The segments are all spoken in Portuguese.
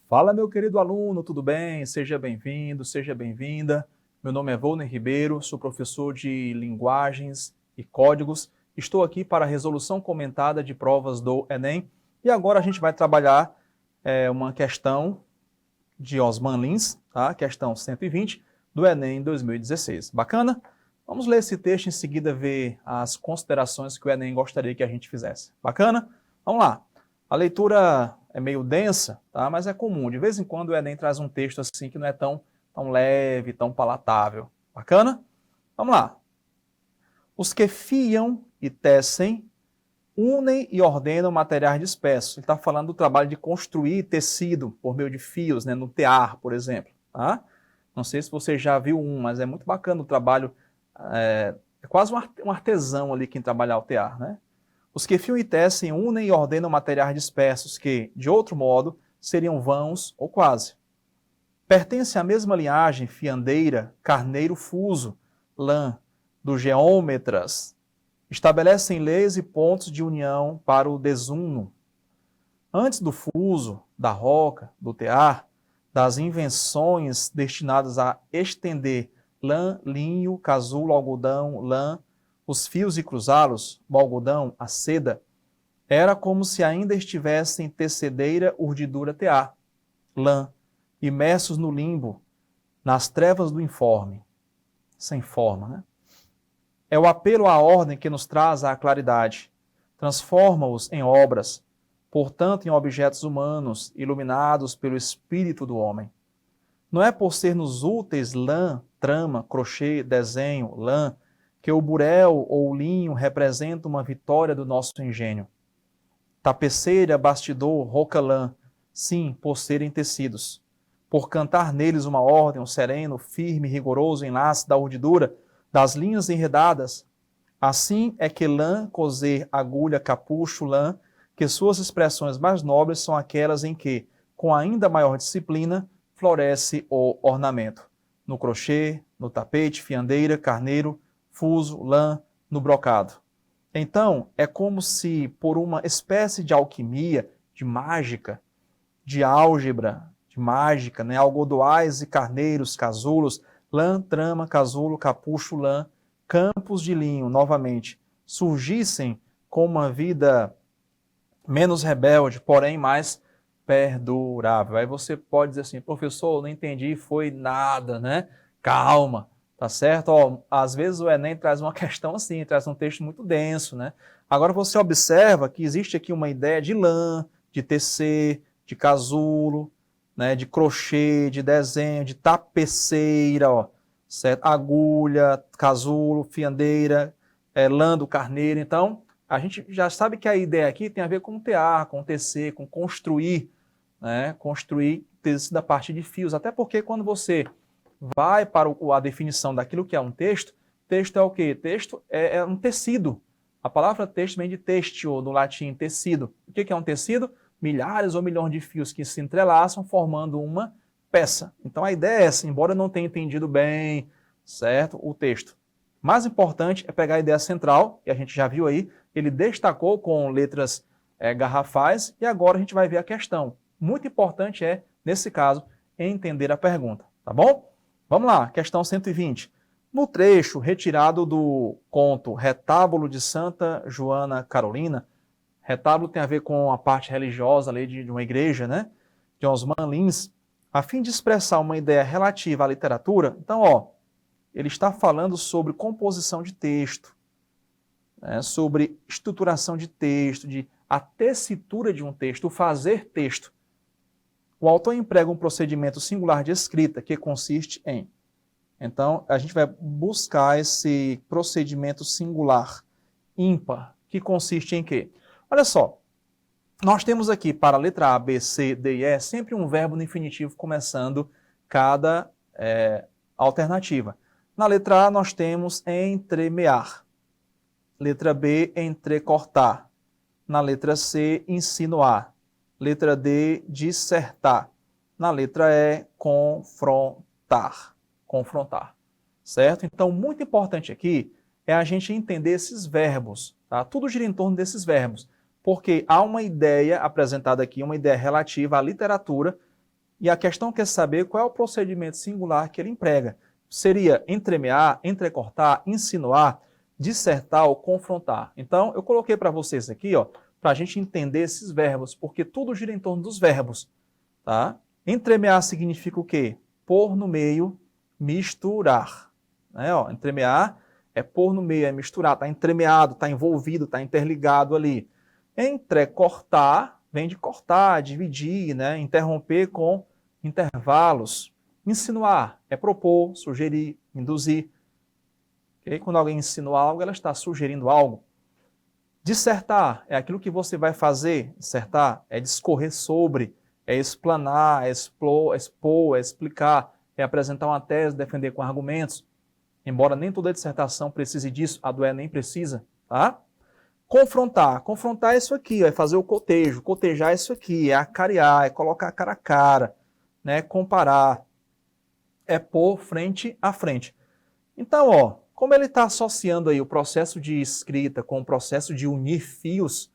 Fala, meu querido aluno, tudo bem? Seja bem-vindo, seja bem-vinda. Meu nome é Volner Ribeiro, sou professor de Linguagens e Códigos. Estou aqui para a resolução comentada de provas do Enem. E agora a gente vai trabalhar uma questão de Osman Lins, tá? Questão 120 do Enem 2016. Bacana? Vamos ler esse texto e em seguida ver as considerações que o Enem gostaria que a gente fizesse. Bacana? Vamos lá. A leitura é meio densa, tá? Mas é comum. De vez em quando o Enem traz um texto assim que não é tão leve, tão palatável. Bacana? Vamos lá. Os que fiam e tecem, unem e ordenam materiais dispersos. Ele está falando do trabalho de construir tecido por meio de fios, né, no tear, por exemplo. Tá? Não sei se você já viu mas é muito bacana o trabalho. É quase um artesão ali quem trabalha o tear, né? Os que fiam e tecem, unem e ordenam materiais dispersos que, de outro modo, seriam vãos ou quase. Pertence à mesma linhagem fiandeira, carneiro fuso, lã, dos geômetras. Estabelecem leis e pontos de união para o desuno. Antes do fuso, da roca, do tear, das invenções destinadas a estender lã, linho, casulo, algodão, lã, os fios e cruzá-los, o algodão, a seda, era como se ainda estivessem em tecedeira, urdidura, tear, lã, imersos no limbo, nas trevas do informe, sem forma, né? É o apelo à ordem que nos traz a claridade, transforma-os em obras, portanto em objetos humanos, iluminados pelo espírito do homem. Não é por ser-nos úteis lã, trama, crochê, desenho, lã, que o burel ou o linho representa uma vitória do nosso engenho. Tapeceira, bastidor, roca-lã, sim, por serem tecidos. Por cantar neles uma ordem, um sereno, firme, rigoroso enlace da urdidura, das linhas enredadas. Assim é que lã, coser, agulha, capucho, lã, que suas expressões mais nobres são aquelas em que, com ainda maior disciplina, floresce o ornamento. No crochê, no tapete, fiandeira, carneiro, fuso, lã, no brocado. Então, é como se, por uma espécie de alquimia, de mágica, de álgebra, de mágica, né? Algodoais e carneiros, casulos, lã, trama, casulo, capucho, lã, campos de linho, novamente, surgissem com uma vida menos rebelde, porém mais perdurável. Aí você pode dizer assim, professor, não entendi, foi nada, né? Calma, tá certo? Ó, às vezes o Enem traz uma questão assim, traz um texto muito denso, né? Agora você observa que existe aqui uma ideia de lã, de tecer, de casulo, né? De crochê, de desenho, de tapeceira, ó, certo? Agulha, casulo, fiandeira, lã do carneiro. Então, a gente já sabe que a ideia aqui tem a ver com tear, com tecer, com construir, né? Construir tecido a partir de fios. Até porque quando você vai para a definição daquilo que é um texto é o quê? Texto é um tecido. A palavra texto vem de têxtil, do latim tecido. O que é um tecido? Milhares ou milhões de fios que se entrelaçam formando uma peça. Então a ideia é essa, embora eu não tenha entendido bem, certo, o texto. Mais importante é pegar a ideia central, que a gente já viu aí, ele destacou com letras garrafais, e agora a gente vai ver a questão. Muito importante é, nesse caso, entender a pergunta, tá bom? Vamos lá, questão 120. No trecho retirado do conto Retábulo de Santa Joana Carolina, retábulo tem a ver com a parte religiosa ali de uma igreja, né? De Osman Lins, a fim de expressar uma ideia relativa à literatura, então, ó, ele está falando sobre composição de texto, né, sobre estruturação de texto, de a tessitura de um texto, o fazer texto. O autor emprega um procedimento singular de escrita que consiste em... Então, a gente vai buscar esse procedimento singular ímpar, que consiste em quê? Olha só, nós temos aqui para a letra A, B, C, D e E sempre um verbo no infinitivo começando cada alternativa. Na letra A nós temos entremear. Letra B, entrecortar. Na letra C, insinuar. Letra D, dissertar. Na letra E, confrontar. Confrontar. Certo? Então, muito importante aqui é a gente entender esses verbos. Tá? Tudo gira em torno desses verbos. Porque há uma ideia apresentada aqui, uma ideia relativa à literatura, E a questão quer saber qual é o procedimento singular que ele emprega. Seria entremear, entrecortar, insinuar, dissertar ou confrontar. Então, eu coloquei para vocês aqui, para a gente entender esses verbos, porque tudo gira em torno dos verbos. Tá? Entremear significa o quê? Pôr no meio, misturar. Né? Entremear é pôr no meio, é misturar, está entremeado, está envolvido, está interligado ali. Entrecortar vem de cortar, dividir, né? Interromper com intervalos. Insinuar é propor, sugerir, induzir. Okay? Quando alguém insinua algo, ela está sugerindo algo. Dissertar é aquilo que você vai fazer. Dissertar é discorrer sobre, é explanar, é expor, é explicar, é apresentar uma tese, defender com argumentos. Embora nem toda dissertação precise disso, a do Enem precisa, tá? Confrontar. Confrontar é isso aqui, é fazer o cotejo. Cotejar é isso aqui, é acarear, é colocar cara a cara, né? Comparar. É pôr frente a frente. Então, como ele está associando aí o processo de escrita com o processo de unir fios,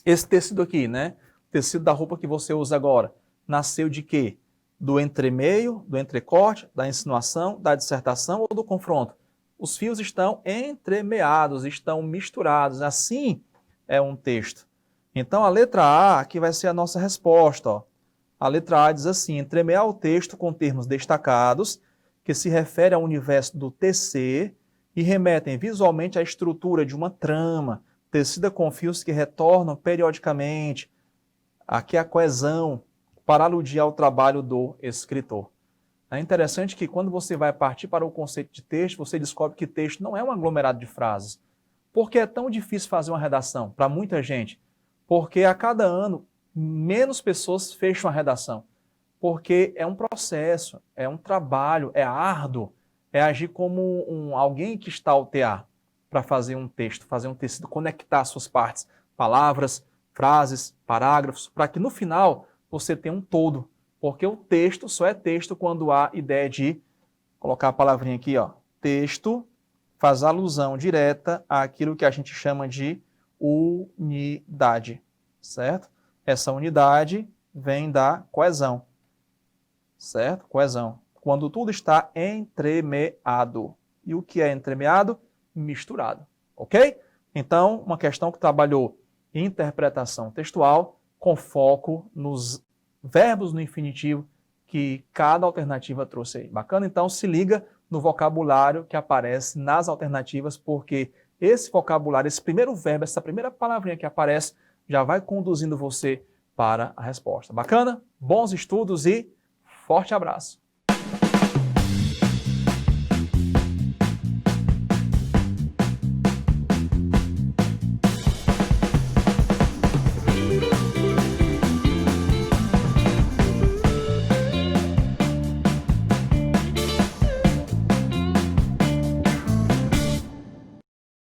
esse tecido aqui, né? O tecido da roupa que você usa agora, nasceu de quê? Do entremeio, do entrecorte, da insinuação, da dissertação ou do confronto? Os fios estão entremeados, estão misturados. Assim é um texto. Então, a letra A aqui vai ser a nossa resposta. A letra A diz assim: entremear o texto com termos destacados, que se refere ao universo do tecer e remetem visualmente à estrutura de uma trama, tecida com fios que retornam periodicamente. Aqui é a coesão, para aludir ao trabalho do escritor. É interessante que quando você vai partir para o conceito de texto, você descobre que texto não é um aglomerado de frases. Por que é tão difícil fazer uma redação para muita gente? Porque a cada ano, menos pessoas fecham a redação. Porque é um processo, é um trabalho, é árduo, é agir como alguém que está ao tear para fazer um texto, fazer um tecido, conectar suas partes, palavras, frases, parágrafos, para que no final você tenha um todo. Porque o texto só é texto quando há ideia de, colocar a palavrinha aqui, texto faz alusão direta àquilo que a gente chama de unidade, certo? Essa unidade vem da coesão, certo? Coesão. Quando tudo está entremeado. E o que é entremeado? Misturado, ok? Então, uma questão que trabalhou interpretação textual com foco nos verbos no infinitivo que cada alternativa trouxe aí. Bacana? Então, se liga no vocabulário que aparece nas alternativas, porque esse vocabulário, esse primeiro verbo, essa primeira palavrinha que aparece, já vai conduzindo você para a resposta. Bacana? Bons estudos e forte abraço!